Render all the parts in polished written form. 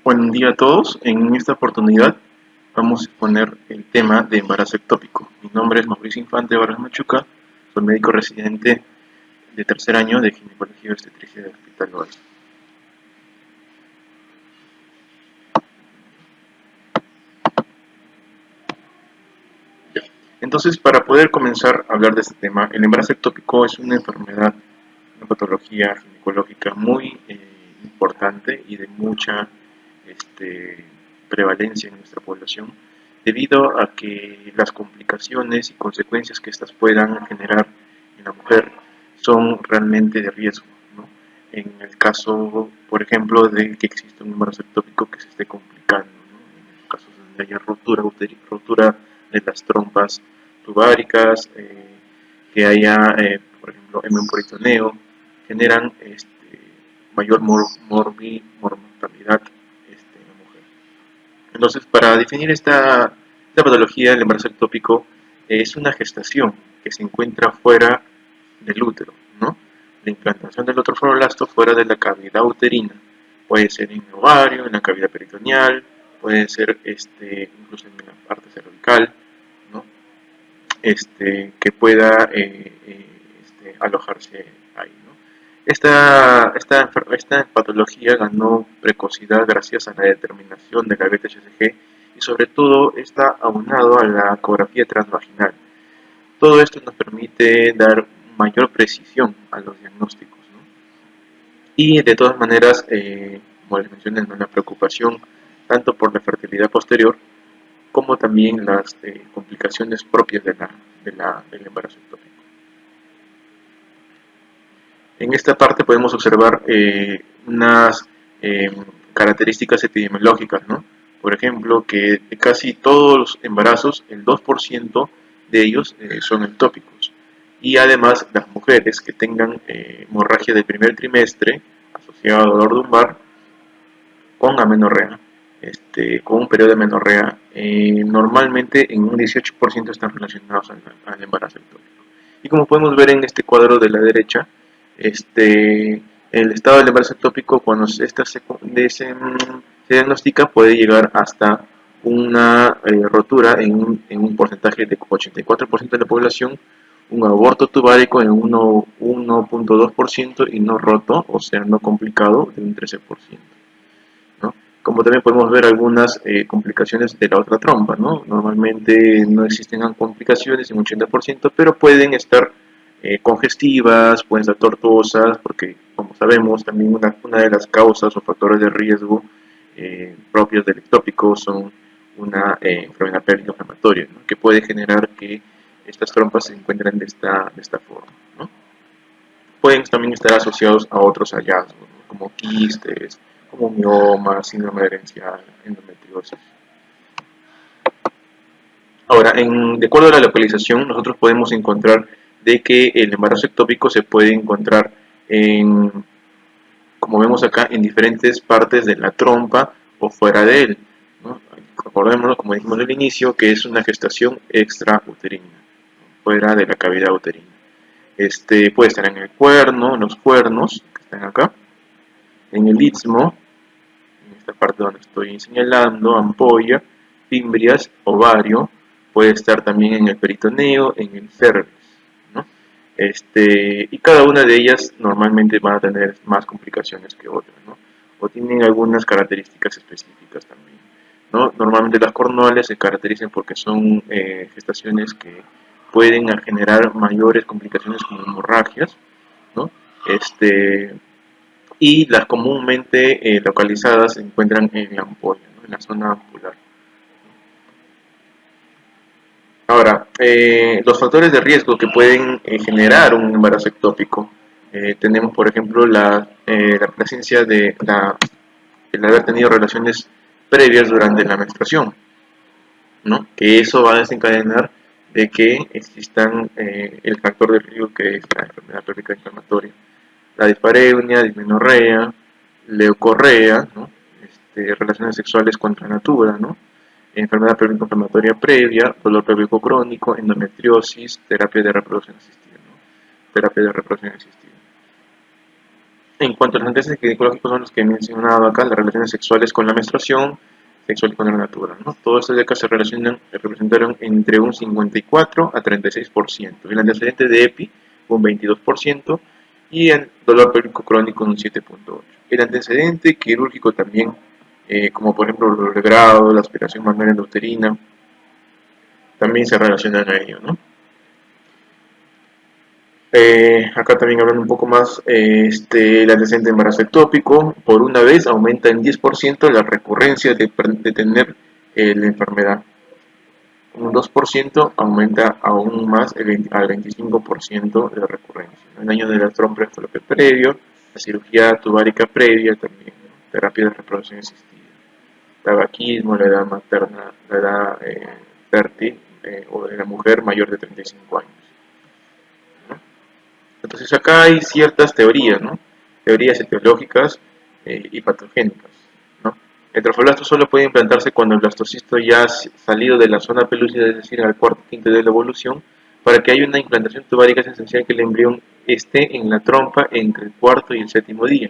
Buen día a todos. En esta oportunidad vamos a exponer el tema de embarazo ectópico. Mi nombre es Mauricio Infante Vargas Machuca, soy médico residente de tercer año de ginecología y obstetricia del Hospital Loaiza. Entonces, para poder comenzar a hablar de este tema, el embarazo ectópico es una enfermedad, una patología ginecológica muy importante y de mucha prevalencia en nuestra población, debido a que las complicaciones y consecuencias que estas puedan generar en la mujer son realmente de riesgo, ¿no? En el caso, por ejemplo, de que exista un embarazo ectópico que se esté complicando, ¿no? En los casos donde haya rotura de las trompas tubáricas, que haya, por ejemplo, hemoperitoneo, generan mayor mortalidad en la mujer. Entonces, para definir esta patología, el embarazo ectópico es una gestación que se encuentra fuera del útero, ¿no? La implantación del otro fibroblasto fuera de la cavidad uterina. Puede ser en el ovario, en la cavidad peritoneal, puede ser incluso en la parte cervical, ¿no? Que pueda alojarse ahí, ¿no? Esta patología ganó precocidad gracias a la determinación de la beta-HCG y sobre todo está aunado a la ecografía transvaginal. Todo esto nos permite dar mayor precisión a los diagnósticos, ¿no? Y de todas maneras, como les mencioné, ¿no?, la preocupación tanto por la fertilidad posterior como también las complicaciones propias del embarazo ectópico. En esta parte podemos observar unas características epidemiológicas, ¿no? Por ejemplo, que de casi todos los embarazos, el 2% de ellos son ectópicos. Y además, las mujeres que tengan hemorragia del primer trimestre asociada a dolor lumbar con amenorrea, con un periodo de amenorrea, normalmente en un 18% están relacionados al embarazo ectópico. Y como podemos ver en este cuadro de la derecha, el estado del embarazo ectópico, cuando esta se diagnostica, puede llegar hasta una rotura en un porcentaje de 84% de la población, un aborto tubárico en 1.2% y no roto, o sea, no complicado, de un 13%. ¿No? Como también podemos ver algunas complicaciones de la otra trompa, ¿no? Normalmente no existen complicaciones en un 80%, pero pueden estar congestivas, pueden estar tortuosas, porque como sabemos también una de las causas o factores de riesgo propios del ectópico son una enfermedad pélvica inflamatoria, ¿no?, que puede generar que estas trompas se encuentren de esta forma, ¿no? Pueden también estar asociados a otros hallazgos, ¿no?, como quistes, como miomas, síndrome herencial, endometriosis. Ahora, de acuerdo a la localización, nosotros podemos encontrar de que el embarazo ectópico se puede encontrar como vemos acá, en diferentes partes de la trompa o fuera de él, ¿no? Acordémonos, como dijimos al inicio, que es una gestación extrauterina, fuera de la cavidad uterina. Puede estar en el cuerno, en los cuernos, que están acá, en el istmo, en esta parte donde estoy señalando, ampolla, fimbrias, ovario, puede estar también en el peritoneo, en el cervix, ¿no? Y cada una de ellas normalmente van a tener más complicaciones que otras, ¿no? O tienen algunas características específicas también, ¿no? Normalmente las cornuales se caracterizan porque son gestaciones que pueden generar mayores complicaciones como hemorragias, ¿no? Y las comúnmente localizadas se encuentran en la ampolla, ¿no?, en la zona ampular. Ahora, los factores de riesgo que pueden generar un embarazo ectópico. Tenemos, por ejemplo, la presencia el haber tenido relaciones previas durante la menstruación, ¿no?, que eso va a desencadenar de que existan el factor de riesgo, que es la enfermedad pélvica inflamatoria, la dispareunia, dismenorrea, leucorrea, ¿no?, relaciones sexuales contra natura, ¿no?, enfermedad pélvica inflamatoria previa, dolor pélvico crónico, endometriosis, terapia de reproducción asistida, ¿no?, terapia de reproducción asistida. En cuanto a los antecedentes ginecológicos son los que he mencionado acá, las relaciones sexuales con la menstruación, sexual y con la natura, ¿no? Todos estos de acá se representaron entre un 54 a 36%. El antecedente de EPI un 22% y el dolor pélvico crónico un 7.8%. El antecedente quirúrgico también, como por ejemplo el dolor de grado, la aspiración manual endouterina, también se relacionan a ello, ¿no? Acá también hablando un poco más, el antecedente de embarazo ectópico, por una vez aumenta en 10% la recurrencia de tener la enfermedad. Un 2% aumenta aún más al 25% de la recurrencia. El daño de la trompa fue lo que previo, la cirugía tubárica previa también, ¿no? Terapia de reproducción asistida, tabaquismo, la edad materna, la edad fértil o de la mujer mayor de 35 años. ¿No? Entonces acá hay ciertas teorías, ¿no? Teorías etiológicas y patogénicas, ¿no? El trofoblasto solo puede implantarse cuando el blastocisto ya ha salido de la zona pelúcida, es decir, al cuarto quinto de la evolución. Para que haya una implantación tubárica es esencial que el embrión esté en la trompa entre el cuarto y el séptimo día.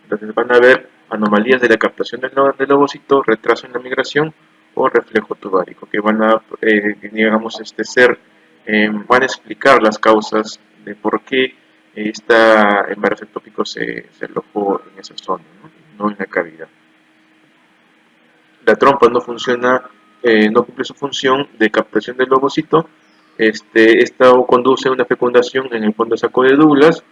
Entonces van a haber anomalías de la captación del ovocito, retraso en la migración o reflejo tubárico, que van a, digamos, van a explicar las causas de por qué este embarazo ectópico se alojó en esa zona, ¿no? No en la cavidad. La trompa no funciona, no cumple su función de captación del ovocito. Esta conduce a una fecundación en el fondo saco de Douglas,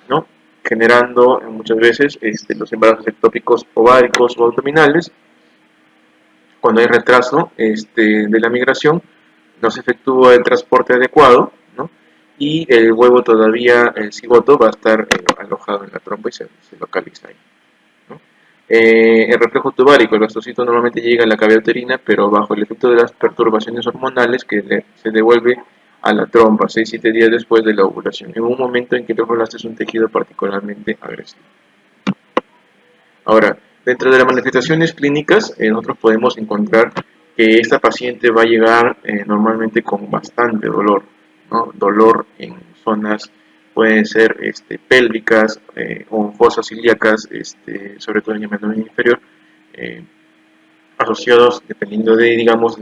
¿no? Generando muchas veces los embarazos ectópicos ováricos o abdominales. Cuando hay retraso de la migración, no se efectúa el transporte adecuado, ¿no? Y el huevo todavía, el cigoto, va a estar alojado en la trompa y se localiza ahí, ¿no? El reflejo tubárico, el blastocito normalmente llega a la cavidad uterina, pero bajo el efecto de las perturbaciones hormonales que se devuelve a la trompa 6-7 días después de la ovulación, en un momento en que el tromblasto es un tejido particularmente agresivo. Ahora, dentro de las manifestaciones clínicas, nosotros podemos encontrar que esta paciente va a llegar normalmente con bastante dolor, ¿no? Dolor en zonas, pueden ser pélvicas o fosas ilíacas, sobre todo en el abdomen inferior, eh, asociados, dependiendo de, digamos,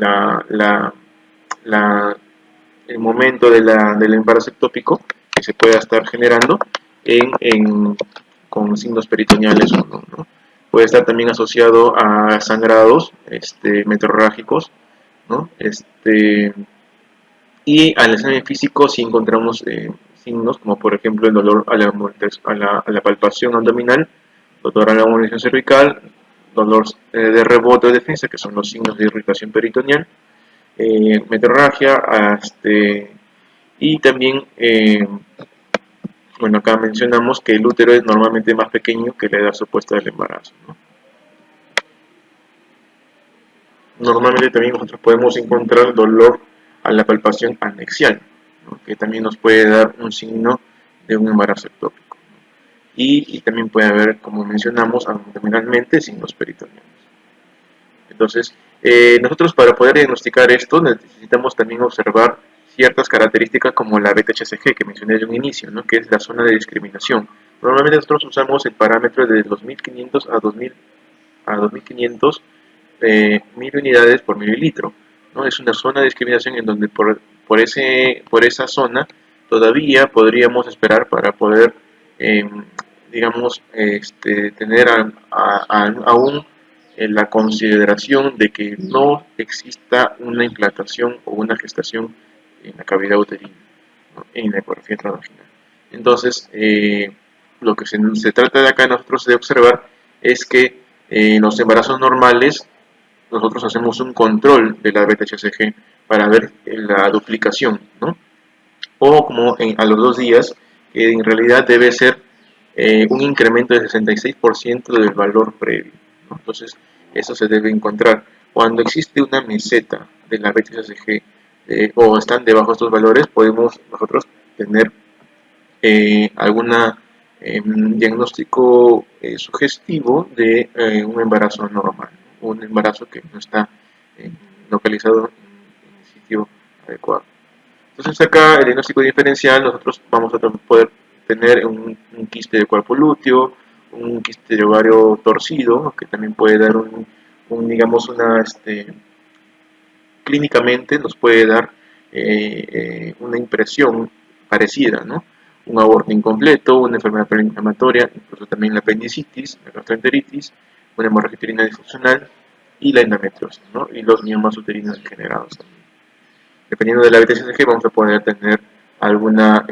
el momento del embarazo ectópico que se pueda estar generando con signos peritoneales o no, ¿no? Puede estar también asociado a sangrados meteorrágicos, ¿no? Y al examen físico si encontramos signos como por ejemplo el dolor a la palpación abdominal, dolor a la movilización cervical, dolor de rebote o defensa, que son los signos de irritación peritoneal, meteorragia, y también, bueno, acá mencionamos que el útero es normalmente más pequeño que la edad supuesta del embarazo, ¿no? Normalmente también nosotros podemos encontrar dolor a la palpación anexial, ¿no? Que también nos puede dar un signo de un embarazo ectópico, ¿no? Y también puede haber, como mencionamos, abdominalmente signos peritoneales. Entonces, nosotros para poder diagnosticar esto necesitamos también observar ciertas características como la beta-HCG que mencioné de un inicio, ¿no? Que es la zona de discriminación. Normalmente nosotros usamos el parámetro de 2500 a 2500 1000 unidades por mililitro, ¿no? Es una zona de discriminación en donde por esa zona todavía podríamos esperar para poder, eh, digamos, tener aún la consideración de que no exista una implantación o una gestación en la cavidad uterina, ¿no? En la ecografía transvaginal. Entonces, lo que se trata de acá nosotros de observar es que en los embarazos normales nosotros hacemos un control de la beta-HCG para ver la duplicación, ¿no? O como a los 2 días, en realidad debe ser un incremento de 66% del valor previo, ¿no? Entonces, eso se debe encontrar. Cuando existe una meseta de la beta-HCG o están debajo de estos valores, podemos nosotros tener alguna diagnóstico sugestivo de un embarazo normal, un embarazo que no está eh, localizado en el sitio adecuado. Entonces acá el diagnóstico diferencial nosotros vamos a poder tener un quiste de cuerpo lúteo, un quiste de ovario torcido, que también puede dar digamos, clínicamente nos puede dar una impresión parecida, ¿no? Un aborto incompleto, una enfermedad preinflamatoria, incluso también la apendicitis, la gastroenteritis, una hemorragia uterina disfuncional y la endometriosis, ¿no? Y los miomas uterinos degenerados también. Dependiendo de la BTCG vamos a poder tener alguna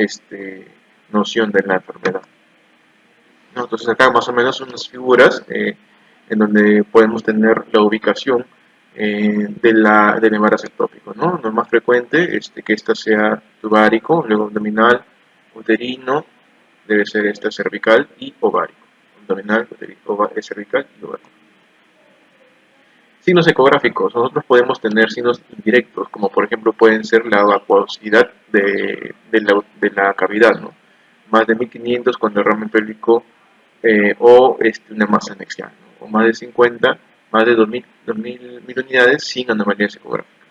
noción de la enfermedad, ¿no? Entonces acá más o menos unas figuras en donde podemos tener la ubicación del embarazo ectópico, ¿no? Lo más frecuente es que ésta sea tubárico, luego abdominal, uterino, debe ser esta cervical y ovárico. Abdominal, cervical y ovárico. Signos ecográficos. Nosotros podemos tener signos indirectos, como por ejemplo pueden ser la acuosidad de la cavidad, ¿no? Más de 1500 con derrame pélvico o una masa anexial, ¿no? O más de 50, más de 2000 unidades sin anomalías ecográficas.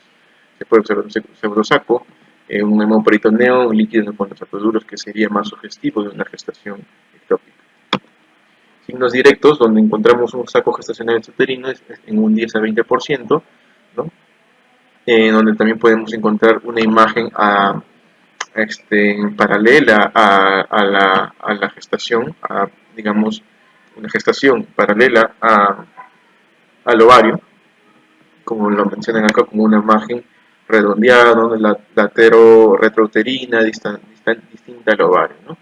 Se puede observar un pseudosaco, un hemoperitoneo, un líquido en los fondos duros que sería más sugestivo de una gestación ectópica. Signos directos, donde encontramos un saco gestacional uterino en un 10 a 20%, ¿no? Donde también podemos encontrar una imagen paralela a la gestación, digamos, una gestación paralela al ovario, como lo mencionan acá, como una imagen redondeada, donde la retrouterina distinta al ovario, ¿no?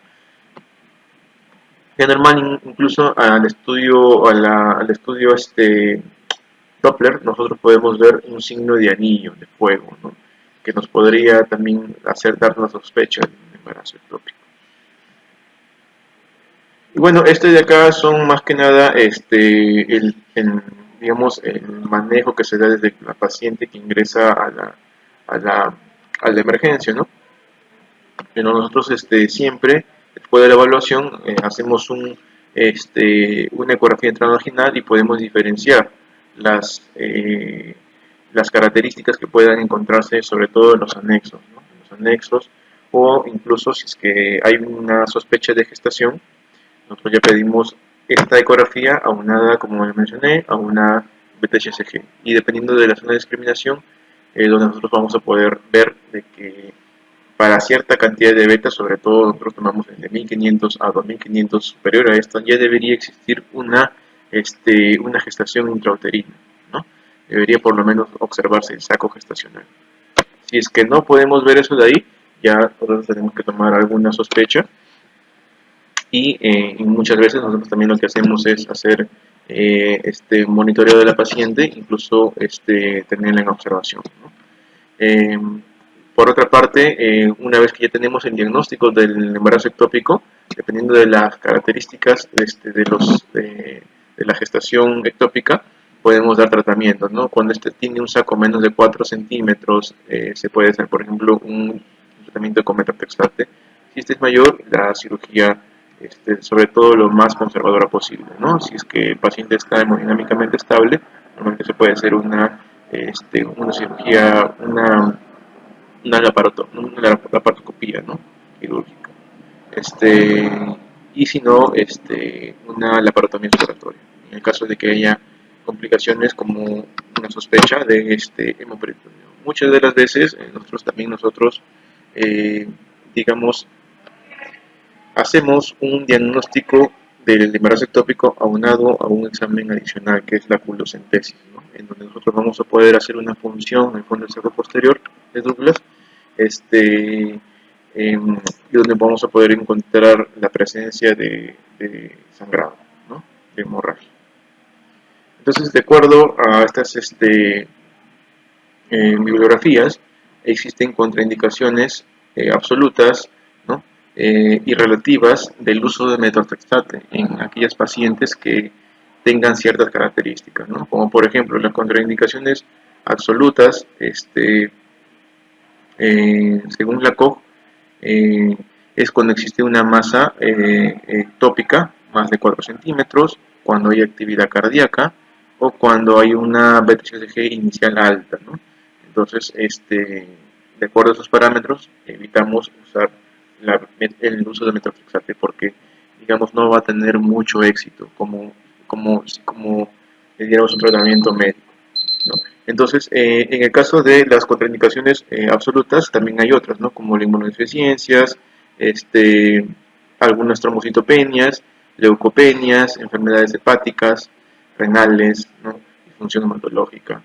Es normal incluso al estudio Doppler, nosotros podemos ver un signo de anillo, de fuego, ¿no? Que nos podría también hacer darnos sospecha de un embarazo ectópico. Y bueno, de acá son más que nada digamos, el manejo que se da desde la paciente que ingresa a la emergencia, ¿no? Pero nosotros siempre, después de la evaluación, hacemos una ecografía intravaginal y podemos diferenciar las características que puedan encontrarse, sobre todo en los anexos, ¿no? En los anexos, o incluso si es que hay una sospecha de gestación, nosotros ya pedimos esta ecografía aunada, como les mencioné, a una BTHCG. Y dependiendo de la zona de discriminación, donde nosotros vamos a poder ver de que para cierta cantidad de beta, sobre todo nosotros tomamos de 1500 a 2500 superior a esto, ya debería existir una gestación intrauterina, ¿no? Debería por lo menos observarse el saco gestacional. Si es que no podemos ver eso de ahí, ya nosotros tenemos que tomar alguna sospecha y muchas veces nosotros también lo que hacemos es hacer monitoreo de la paciente, incluso tenerla en observación, ¿no? Por otra parte, una vez que ya tenemos el diagnóstico del embarazo ectópico, dependiendo de las características de la gestación ectópica, podemos dar tratamiento, ¿no? Cuando tiene un saco menos de 4 centímetros, se puede hacer, por ejemplo, un tratamiento con metotrexate. Si es mayor, la cirugía, sobre todo lo más conservadora posible, ¿no? Si es que el paciente está hemodinámicamente estable, normalmente se puede hacer una cirugía, una laparoscopía, ¿no? Quirúrgica. Y si no, una laparotomía exploratoria. En el caso de que haya complicaciones como una sospecha de hemoperitoneo. Muchas de las veces nosotros digamos, hacemos un diagnóstico del embarazo ectópico aunado a un examen adicional que es la culocentesis, ¿no? En donde nosotros vamos a poder hacer una función en el fondo del saco posterior de Douglas, y donde vamos a poder encontrar la presencia de sangrado, ¿no? De hemorragia. Entonces, de acuerdo a estas bibliografías, existen contraindicaciones absolutas, ¿no? Y relativas del uso de metotrexate en aquellas pacientes que tengan ciertas características, ¿no? Como por ejemplo las contraindicaciones absolutas, según la COG, es cuando existe una masa ectópica más de 4 centímetros, cuando hay actividad cardíaca o cuando hay una BTHCG inicial alta, ¿no? Entonces, de acuerdo a esos parámetros, evitamos usar el uso de metotrexate, porque digamos no va a tener mucho éxito como diéramos un tratamiento médico, ¿no? Entonces, en el caso de las contraindicaciones absolutas, también hay otras, ¿no? Como la inmunodeficiencias, este, algunas trombocitopenias, leucopenias, enfermedades hepáticas, renales, ¿no? Disfunción hematológica.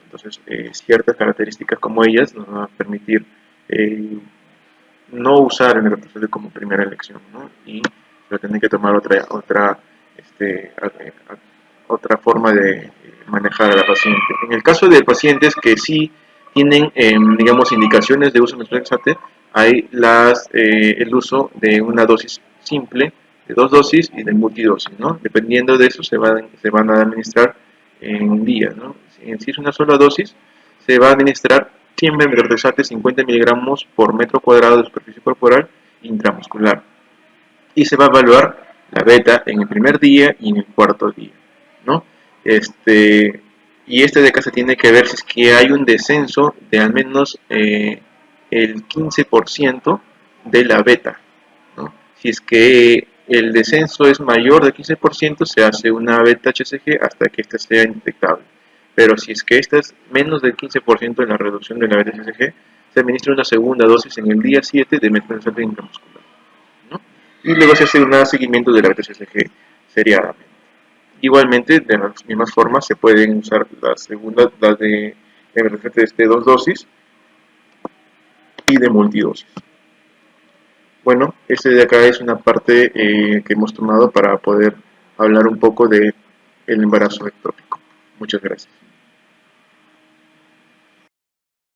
Entonces, ciertas características como ellas nos van a permitir eh, no usar el metotrexate como primera elección, ¿no? Y va a tener que tomar otra forma de manejar a la paciente. En el caso de pacientes que sí tienen, digamos, indicaciones de uso de metotrexate, hay el uso de una dosis simple, de 2 dosis y de multidosis, ¿no? Dependiendo de eso se van a administrar en días, ¿no? Si es una sola dosis, se va a administrar siempre metotrexate 50 miligramos por metro cuadrado de superficie corporal intramuscular. Y se va a evaluar la beta en el primer día y en el cuarto día, ¿no? Y de acá se tiene que ver si es que hay un descenso de al menos el 15% de la beta, ¿no? Si es que el descenso es mayor del 15%, se hace una beta HCG hasta que ésta sea indetectable. Pero si es que esta es menos del 15% en la reducción de la beta HCG, se administra una segunda dosis en el día 7 de metotrexate intramuscular, ¿no? Y luego se hace un seguimiento de la beta HCG seriadamente. Igualmente, de las mismas formas, se pueden usar las de metotrexate de 2 dosis y de multidosis. Bueno, este de acá es una parte que hemos tomado para poder hablar un poco de el embarazo ectópico. Muchas gracias.